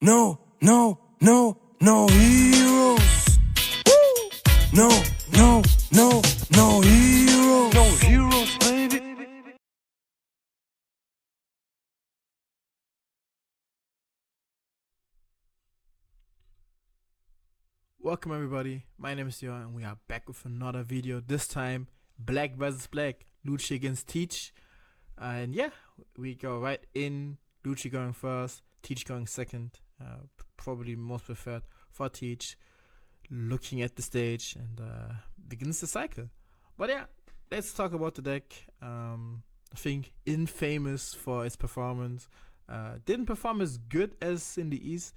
No heroes. No heroes. No heroes, baby. Welcome everybody, my name is Johan and we are back with another video. This time, Black vs Black, Lucci against Teach. And yeah, we go right in, Lucci going first, Teach going second. Probably most preferred for Teach, looking at the stage and begins the cycle. But yeah, let's talk about the deck. I think infamous for its performance. Didn't perform as good as in the East,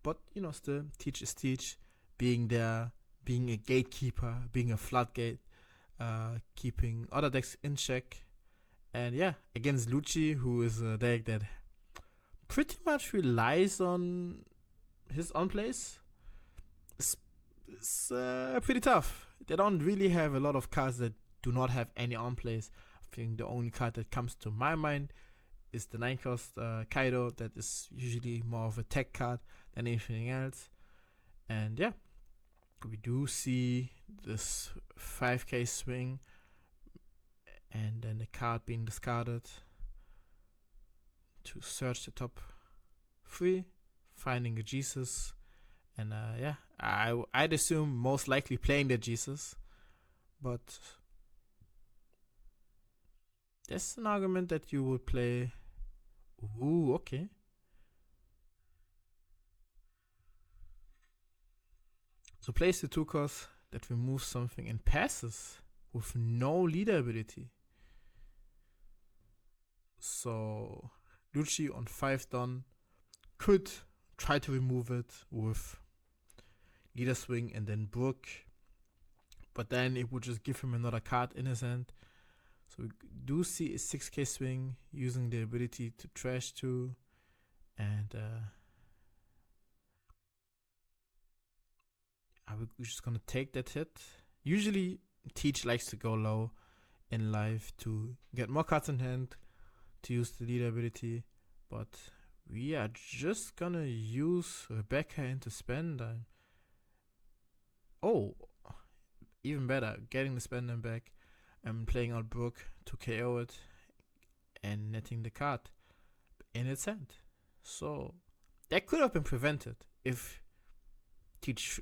but you know, still, Teach is Teach. Being there, being a gatekeeper, being a floodgate, keeping other decks in check. And yeah, against Lucci, who is a deck that pretty much relies on his on-plays, it's pretty tough. They don't really have a lot of cards that do not have any on-plays. I think the only card that comes to my mind is the 9-cost Kaido, that is usually more of a tech card than anything else. And yeah, we do see this 5k swing and then the card being discarded to search the top 3, finding a Jesus, and yeah, I'd assume most likely playing the Jesus, but there's an argument that you would play. Ooh, okay. So place the 2-cost that removes something and passes with no leader ability. So Lucci on 5 done could try to remove it with leader swing and then Brook, but then it would just give him another card in his hand. So we do see a 6k swing using the ability to trash 2, and we're just gonna take that hit. Usually Teach likes to go low in life to get more cards in hand, to use the leader ability, but we are just gonna use Rebecca into spend. Oh, even better, getting the spend them back and playing out Brook to KO it and netting the card in its hand. So that could have been prevented if Teach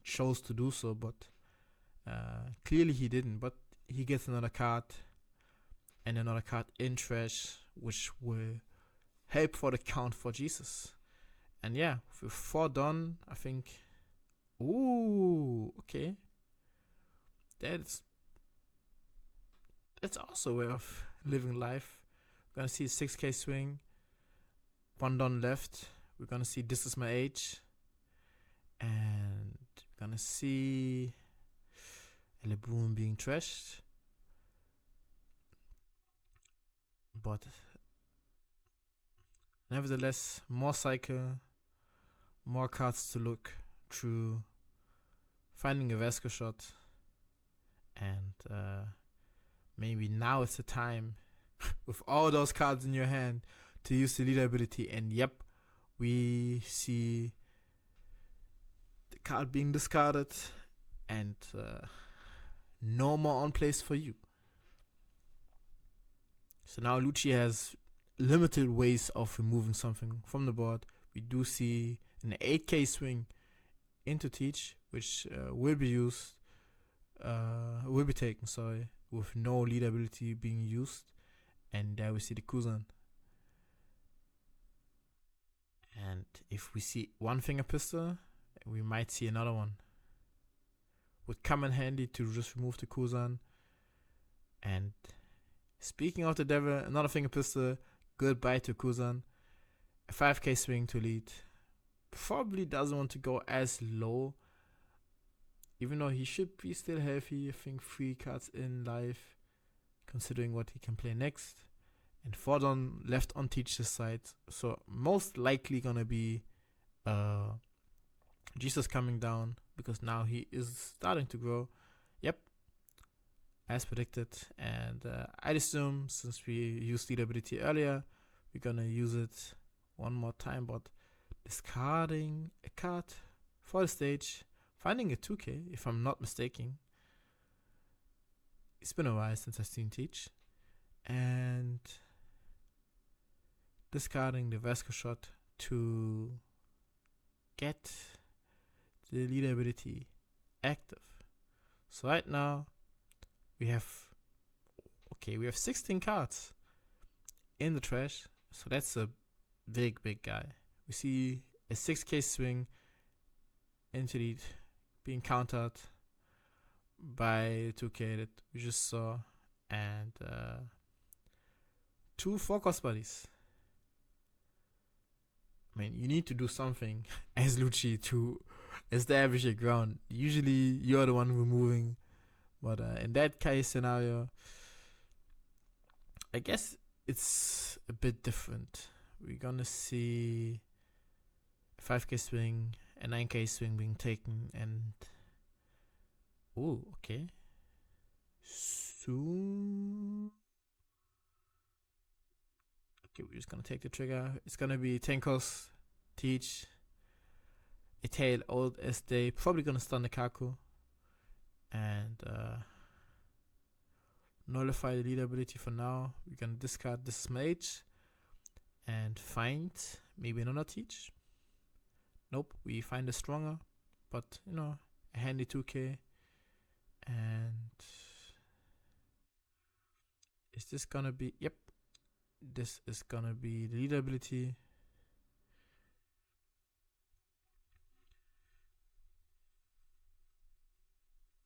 chose to do so, but clearly he didn't. But he gets another card and another card in trash, which will help for the count for Jesus. And yeah, with 4 done, I think. Ooh, okay. That's also a way of living life. We're gonna see a 6k swing, 1 done left. We're gonna see This Is My Age, and we're gonna see LeBron being trashed. But nevertheless, more cycle, more cards to look through, finding a Vasco shot, and maybe now it's the time with all those cards in your hand to use the leader ability. And yep, we see the card being discarded and no more on plays for you. So now Lucci has limited ways of removing something from the board. We do see an 8k swing into Teach, which will be used, will be taken, sorry, with no lead ability being used. And there we see the Kuzan. And if we see one finger pistol, we might see another one. Would come in handy to just remove the Kuzan. And speaking of the devil, another finger pistol, goodbye to Kuzan. A 5k swing to lead. Probably doesn't want to go as low, even though he should be still healthy. I think 3 cards in life, considering what he can play next. And 4 done left on Teach's side, so most likely gonna be Jesus coming down, because now he is starting to grow. Yep, as predicted. And I'd assume, since we used lead ability earlier, we're gonna use it one more time, but discarding a card for the stage, finding a 2K, if I'm not mistaken. It's been a while since I've seen Teach. And discarding the Vasco shot to get the leader ability active. So right now we have 16 cards in the trash. So that's a big guy. We see a 6K swing into the being countered by 2K that we just saw, and 2 4-cost buddies. I mean, you need to do something as Lucci to establish your ground. Usually you're the one removing, but in that case scenario, I guess it's a bit different. We're gonna see a 5K swing, a 9K swing being taken, and okay. Soon. Okay, we're just gonna take the trigger. It's gonna be 10 cost, Teach, a tail old as they probably gonna stun the Kaku, and nullify the leader ability for now. We're gonna discard this mage and find maybe another Teach. Nope, we find a stronger, but a handy 2K. And is this gonna be? Yep, this is gonna be the leader ability.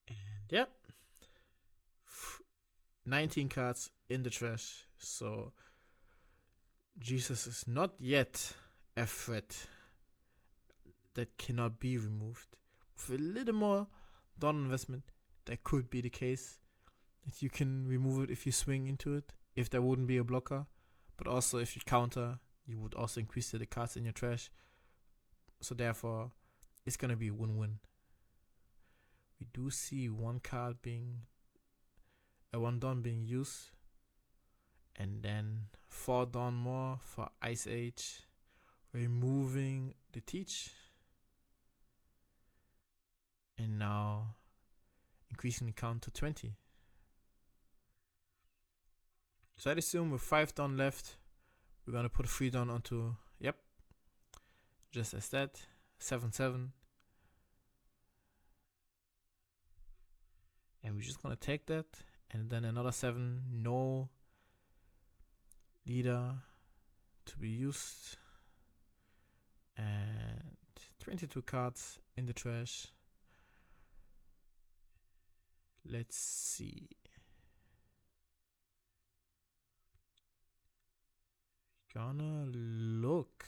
And yep, 19 cards in the trash. So Jesus is not yet a threat that cannot be removed. With a little more Dawn investment, that could be the case. That you can remove it if you swing into it, if there wouldn't be a blocker. But also if you counter, you would also increase the cards in your trash. So therefore, it's gonna be a win-win. We do see one card being one Dawn being used, and then 4 Dawn more for Ice Age, removing the Teach, and now increasing the count to 20. So I'd assume with 5 Dawn left, we're gonna put 3 Dawn onto, yep, just as that, 7/7. And we're just gonna take that, and then another 7, no leader to be used, and 22 cards in the trash. Let's see. Gonna look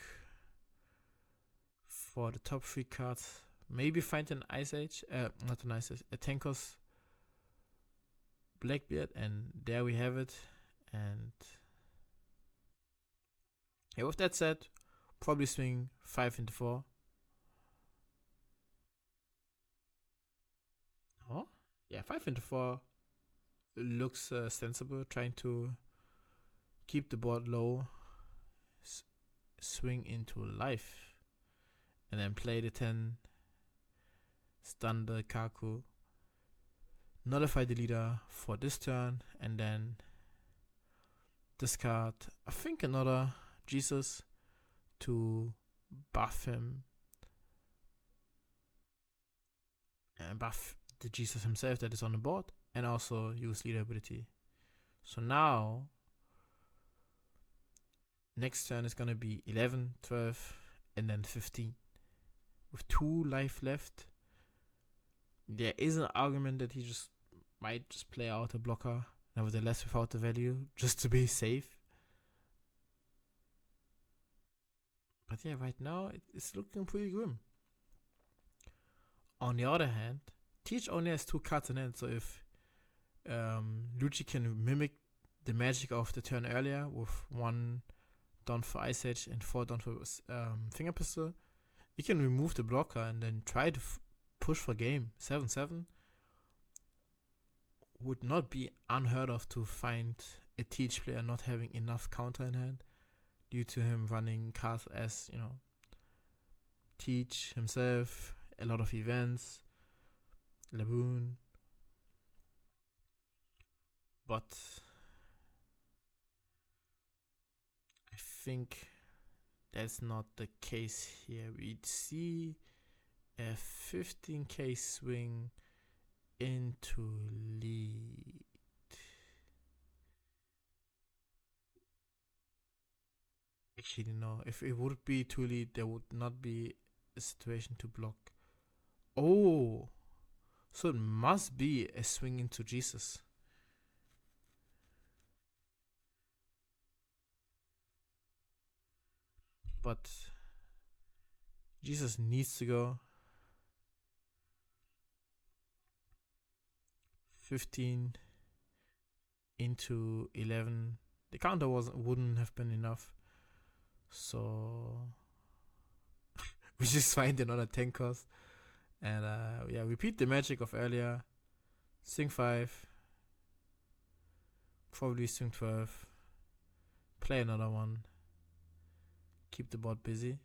for the top 3 cards. Maybe find an Ice Age, not an Ice Age, a 10 cost Blackbeard, and there we have it. And yeah, with that said, probably swing 5 into 4. Oh, yeah, 5 into 4 looks sensible. Trying to keep the board low, swing into life, and then play the 10, stun the Kaku, nullify the leader for this turn, and then discard, I think, another Jesus to buff him and buff the Jesus himself that is on the board, and also use leader ability. So now next turn is gonna be 11, 12, and then 15 with 2 life left. There is an argument that he might just play out a blocker, nevertheless without the value, just to be safe. But yeah, right now it's looking pretty grim. On the other hand, Teach only has 2 cards in hand, so if Lucci can mimic the magic of the turn earlier with 1 Dawn for Ice Age and 4 Dawn for Finger Pistol, he can remove the blocker and then try to push for game. 7/7 would not be unheard of to find a Teach player not having enough counter in hand due to him running cards as, Teach himself, a lot of events, Laboon. But I think that's not the case here. We'd see a 15k swing into lead. Actually, no. If it would be to lead, there would not be a situation to block. Oh, so it must be a swing into Jesus. But Jesus needs to go 15 into 11. The counter wouldn't have been enough. So we just find another 10 cost. And yeah, repeat the magic of earlier. Swing 5. Probably swing 12. Play another one. Keep the board busy.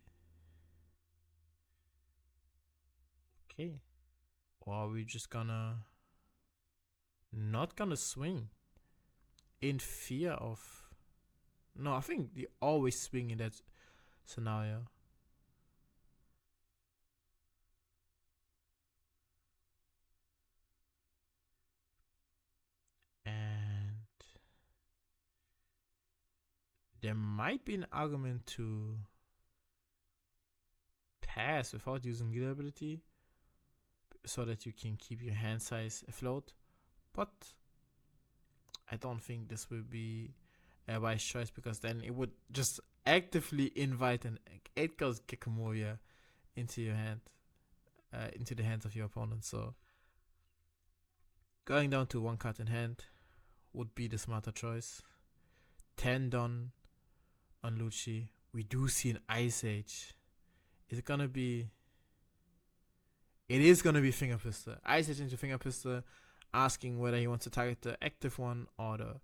Okay. Or are we just gonna not gonna swing in fear of... No, I think they always swing in that scenario. And there might be an argument to pass without using leader ability so that you can keep your hand size afloat. But I don't think this will be a wise choice, because then it would just actively invite an 8-cost Kikamoria into your hand, into the hands of your opponent. So going down to 1 card in hand would be the smarter choice. 10 done on Lucci. We do see an Ice Age. Is it gonna be... It is gonna be Finger Pistol. Ice Age into Finger Pistol, asking whether he wants to target the active one or the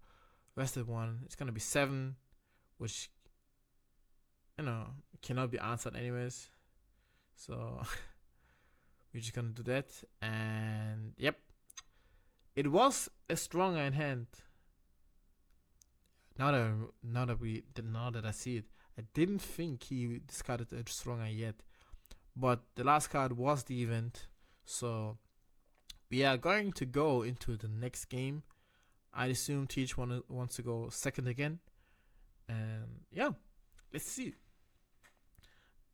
rested one. It's gonna be 7, which, you know, cannot be answered anyways. So we're just gonna do that. And yep, it was a stronger in hand. Now that I see it, I didn't think he discarded a stronger yet. But the last card was the event. So we are going to go into the next game. I assume Teach wants to go second again. And yeah, let's see.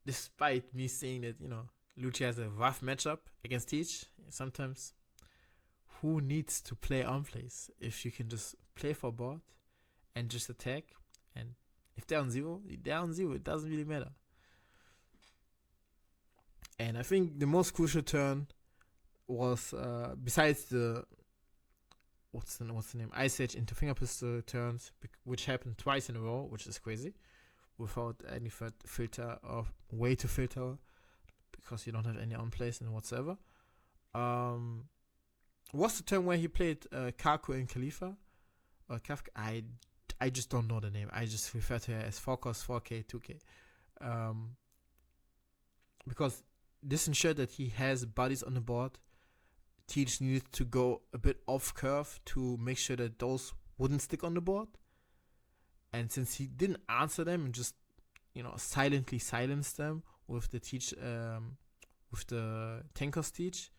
Despite me saying that, you know, Lucci has a rough matchup against Teach, sometimes who needs to play on plays if you can just play for board and just attack? And if they're on 0, they're on 0. It doesn't really matter. And I think the most crucial turn was, besides the what's the name, Ice Age into Finger Pistol turns, which happened twice in a row, which is crazy, without any filter or way to filter, because you don't have any on plays and whatsoever. What's the turn where he played Kaku and Khalifa or Kafka? I just don't know the name. I just refer to her as 4-cost 4K 2K, because this ensured that he has bodies on the board. Teach needed to go a bit off curve to make sure that those wouldn't stick on the board. And since he didn't answer them and just, you know, silently silenced them with the Teach, with the 10-cost Teach,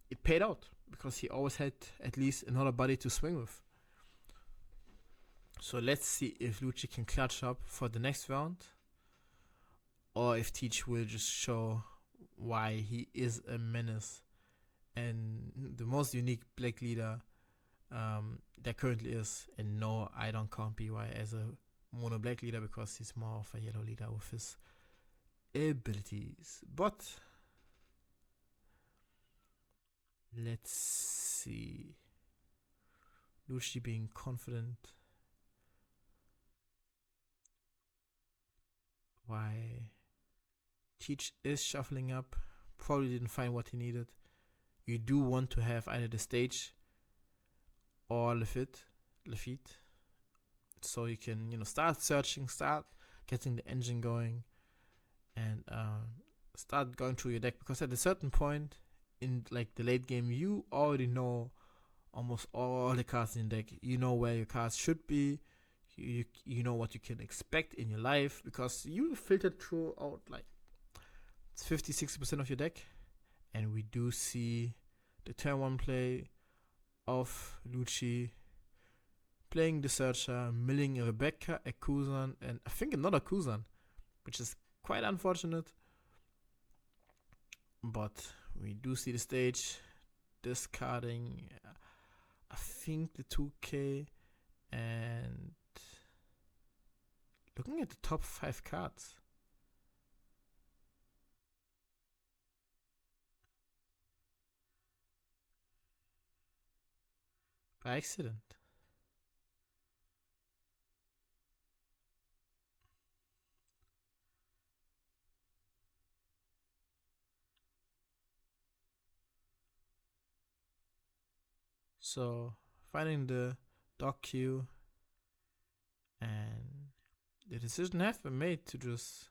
it paid out because he always had at least another body to swing with. So let's see if Lucci can clutch up for the next round, or if Teach will just show why he is a menace and the most unique black leader there currently is. And no, I don't count BY as a mono black leader because he's more of a yellow leader with his abilities. But let's see. Lucci being confident. Why? Teach is shuffling up. Probably didn't find what he needed. You do want to have either the stage or Lafitte, so you can, you know, start searching, start getting the engine going, and and start going through your deck, because at a certain point in like the late game, you already know almost all the cards in the deck. You know where your cards should be. You know what you can expect in your life, because you filtered through out like 50-60% of your deck. And we do see the turn 1 play of Lucci playing the Searcher, milling a Rebecca, a Kuzan, and I think another Kuzan, which is quite unfortunate. But we do see the stage discarding, I think, the 2K, and looking at the top 5 cards. By accident. So finding the dock queue, and the decision has been made to just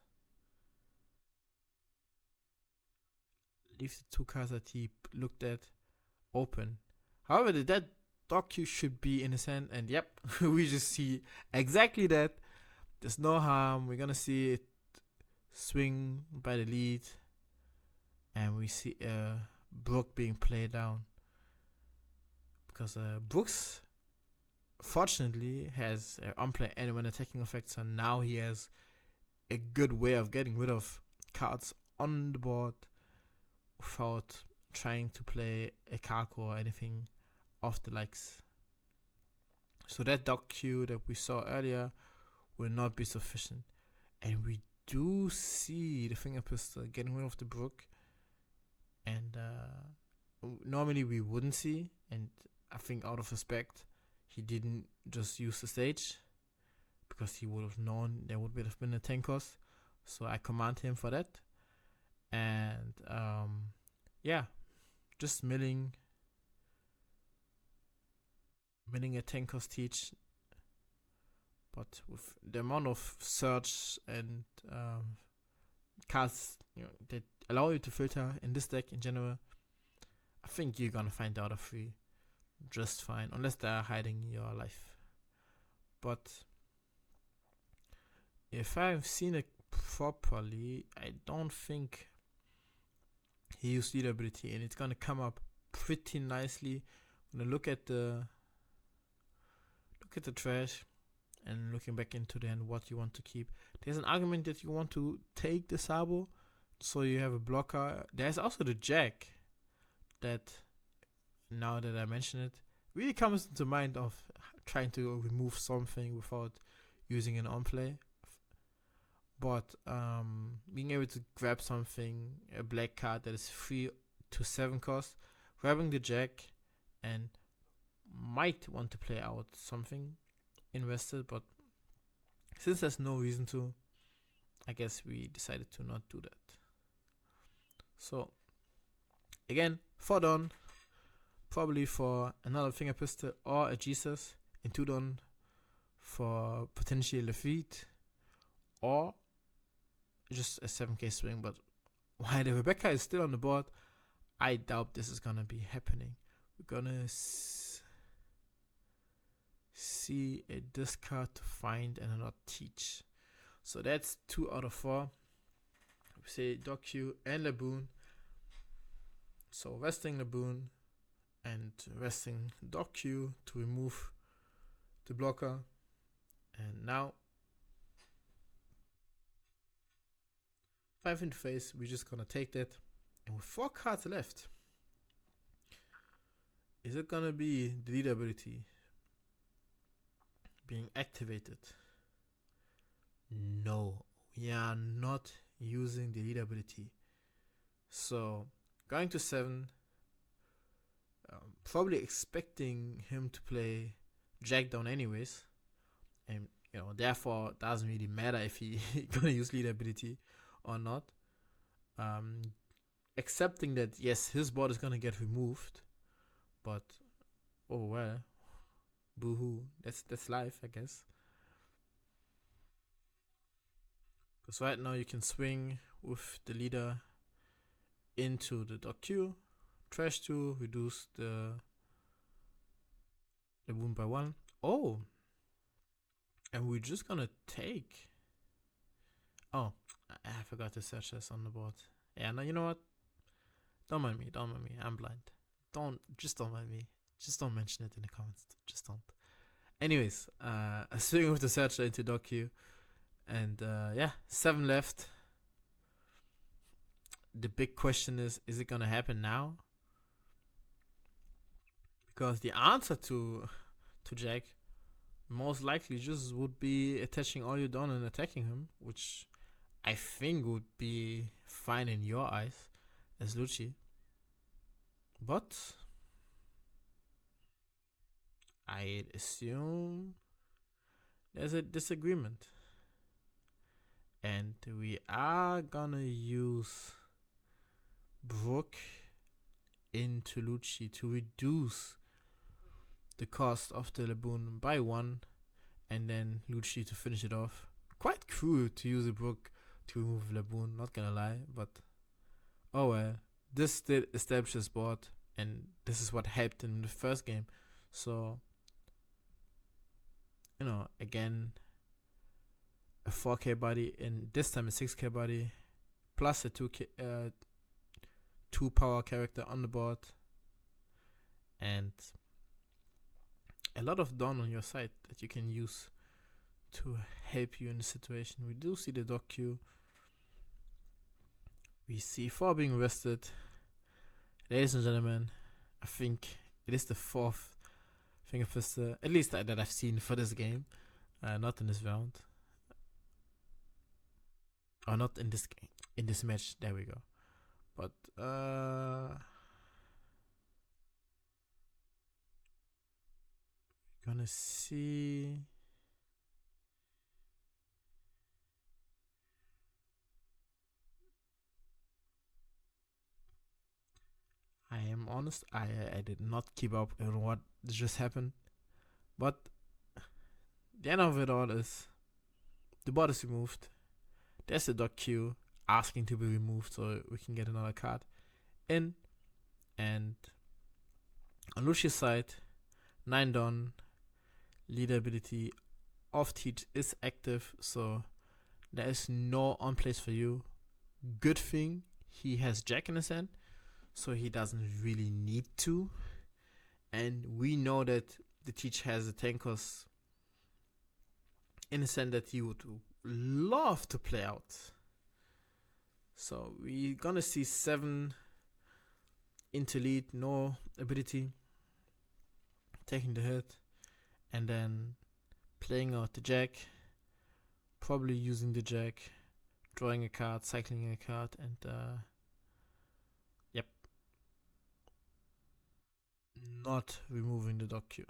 leave the 2 cards that he looked at open. However, that dock queue should be in his hand, and yep, we just see exactly that. There's no harm. We're gonna see it swing by the lead, and we see Brook being played down, because Brooks fortunately has unplay and when attacking effects, and now he has a good way of getting rid of cards on the board without trying to play a Kako or anything of the likes. So that dock queue that we saw earlier will not be sufficient. And we do see the finger pistol getting rid of the Brook, and normally we wouldn't see, and I think out of respect he didn't just use the stage, because he would have known there would have been a 10 cost. So I command him for that. And yeah, just milling a 10 cost teach. But with the amount of search and cards, that allow you to filter in this deck in general, I think you're gonna find out of free just fine, unless they're hiding your life. But if I've seen it properly, I don't think he used leader ability, and it's gonna come up pretty nicely when I look at the trash and looking back into the hand what you want to keep. There's an argument that you want to take the Sabo, so you have a blocker. There's also the Jack that, now that I mention it, really comes into mind of trying to remove something without using an on play. But being able to grab something, a black card that is 3 to 7 cost, grabbing the Jack, and might want to play out something invested, but since there's no reason to, I guess we decided to not do that. So again, 4 down, probably for another finger pistol or a Jesus, and 2 down for potentially Lafitte, or just a 7k swing. But while the Rebecca is still on the board, I doubt this is gonna be happening. We're gonna see a discard to find and not teach. So that's 2 out of 4. We say Docu and Laboon. So resting Laboon and resting Docu to remove the blocker. And now 5 into face, we're just gonna take that. And with 4 cards left, is it gonna be the leader ability being activated? No, we are not using the leader ability. So going to 7, probably expecting him to play Jack down anyways, and therefore it doesn't really matter if he gonna use leader ability or not. Accepting that yes, his board is gonna get removed, but oh well, boo-hoo, that's life, I guess. Because right now you can swing with the leader into the dot Q. Trash 2, reduce the wound by 1. Oh, and we're just gonna take. Oh, I forgot to search this on the board. Yeah, no, you know what? Don't mind me. I'm blind. Don't mind me. Just don't mention it in the comments. Just don't. Anyways, swing with the searcher into dot Q, and yeah, 7 left. The big question is it gonna happen now? Because the answer to Jack most likely just would be attaching all your down and attacking him, which I think would be fine in your eyes as Lucci. But I assume there's a disagreement. And we are gonna use Brook into Lucci to reduce the cost of the Laboon by 1, and then Lucci to finish it off. Quite cruel to use a Brook to remove Laboon, not gonna lie, but oh well. This did establish his board, and this is what helped in the first game. So, you know, again, a 4k body, and this time a 6k body, plus a 2 power character on the board, and a lot of dawn on your side that you can use to help you in the situation. We do see the dot Q. We see 4 being rested. Ladies and gentlemen, I think it is the 4th finger fister, at least that I've seen for this game. Not in this round. Or not in this game. In this match. There we go. But gonna see. I am honest, I did not keep up on what just happened. But the end of it all is the board is removed. There's the dot Q asking to be removed so we can get another card in. And on Lucia's side, 9 done. Leader ability of Teach is active, so there is no on place for you. Good thing he has Jack in his hand, so he doesn't really need to. And we know that the Teach has a tankers in the sense that he would love to play out. So we're gonna see 7 into lead, no ability, taking the hit, and then playing out the Jack, probably using the Jack, drawing a card, cycling a card, and yep, not removing the dot Q.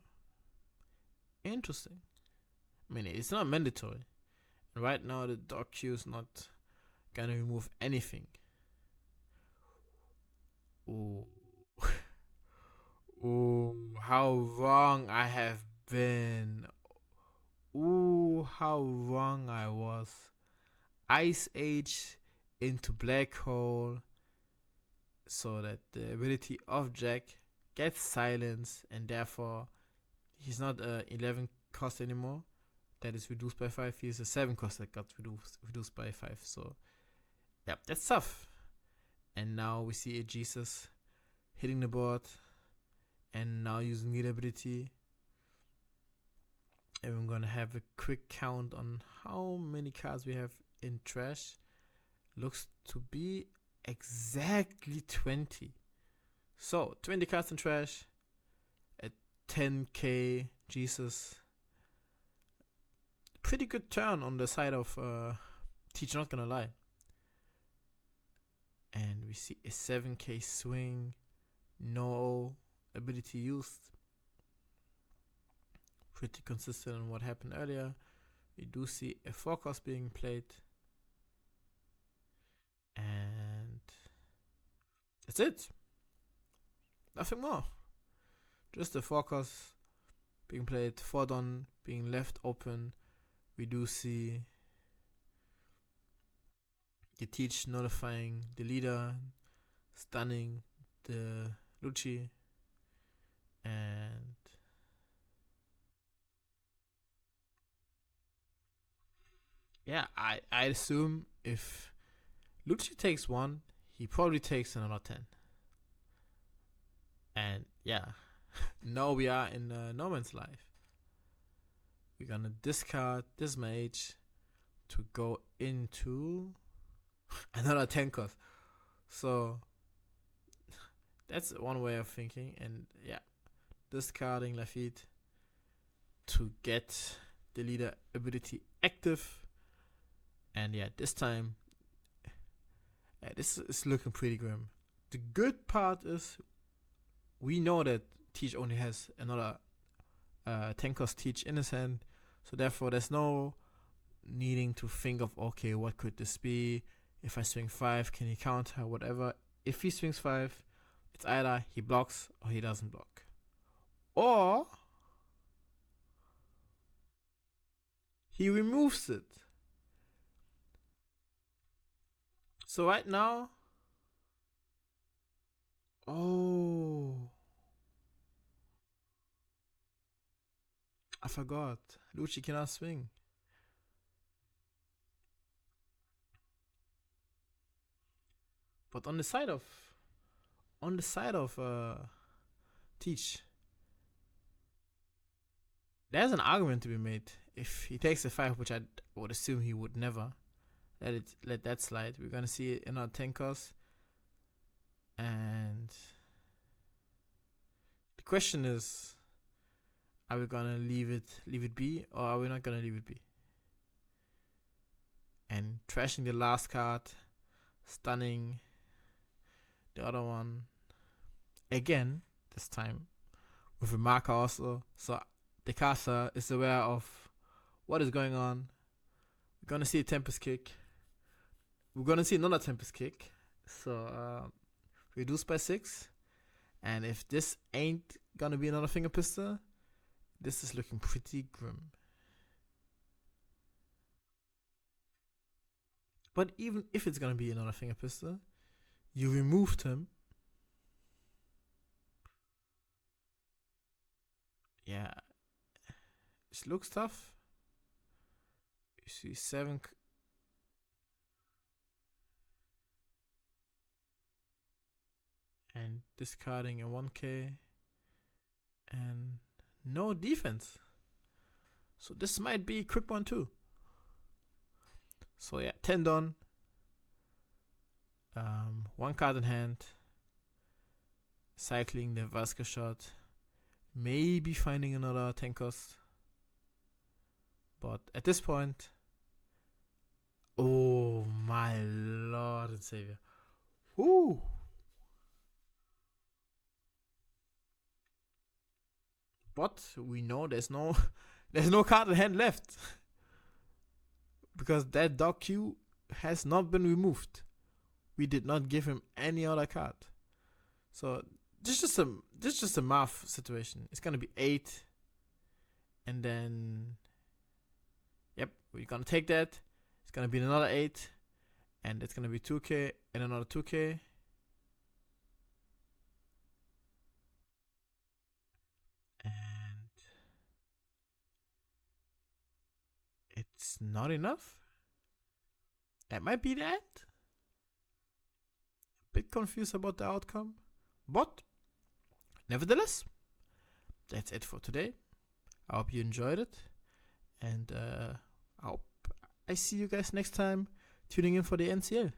Interesting. I mean, it's not mandatory. Right now, the dot Q is not gonna remove anything. Ooh. Ooh, how wrong I have been. Ooh, how wrong I was. Ice Age into Black Hole, so that the ability of Jack gets silenced, and therefore he's not a 11 cost anymore. That is reduced by 5. He's a 7 cost that got reduced by 5. So, yep, that's tough. And now we see a Jesus hitting the board, and now using the ability. And we're gonna have a quick count on how many cards we have in trash. Looks to be exactly 20. So 20 cards in trash at 10k Jesus. Pretty good turn on the side of Teach, not gonna lie. And we see a 7k swing, no ability used. Pretty consistent on what happened earlier. We do see a 4 cost being played. And that's it. Nothing more. Just the 4 cost being played, 4 done being left open. We do see you teach notifying the leader, stunning the Lucci, and yeah, I assume if Lucci takes one, he probably takes another 10. And yeah, now we are in no man's life. We're gonna discard this mage to go into another 10 cost. So that's one way of thinking. And yeah, discarding Lafitte to get the leader ability active. And yeah, this time, this is looking pretty grim. The good part is we know that Teach only has another 10 cost Teach in his hand. So therefore, there's no needing to think of, okay, what could this be? If I swing 5, can he counter? Whatever. If he swings 5, it's either he blocks or he doesn't block. Or he removes it. So right now, I forgot. Lucci cannot swing. But on the side of Teach, there's an argument to be made. If he takes a 5, which I would assume he would never, let that slide. We're gonna see it in our 10 cost. And the question is, are we gonna leave it be, or are we not gonna leave it be? And trashing the last card, stunning the other one again, this time with a marker also, so the caster is aware of what is going on. We're gonna see a Tempest kick. We're gonna see another Tempest kick. So reduced by 6. And if this ain't gonna be another finger pistol, this is looking pretty grim. But even if it's gonna be another finger pistol, you removed him. Yeah, this looks tough. You see 7. And discarding a 1k. And no defense. So this might be a quick one too. So yeah, 10 done. 1 card in hand. Cycling the Vasca shot. Maybe finding another 10 cost. But at this point, oh my Lord and Savior. Whoo! But we know there's no card in hand left. Because that dog Q has not been removed. We did not give him any other card. So this is just a math situation. It's gonna be 8. And then yep, we're gonna take that. It's gonna be another 8. And it's gonna be 2k and another 2k. And it's not enough. That might be the end. A bit confused about the outcome. But nevertheless, that's it for today. I hope you enjoyed it. And I hope I see you guys next time tuning in for the NCL.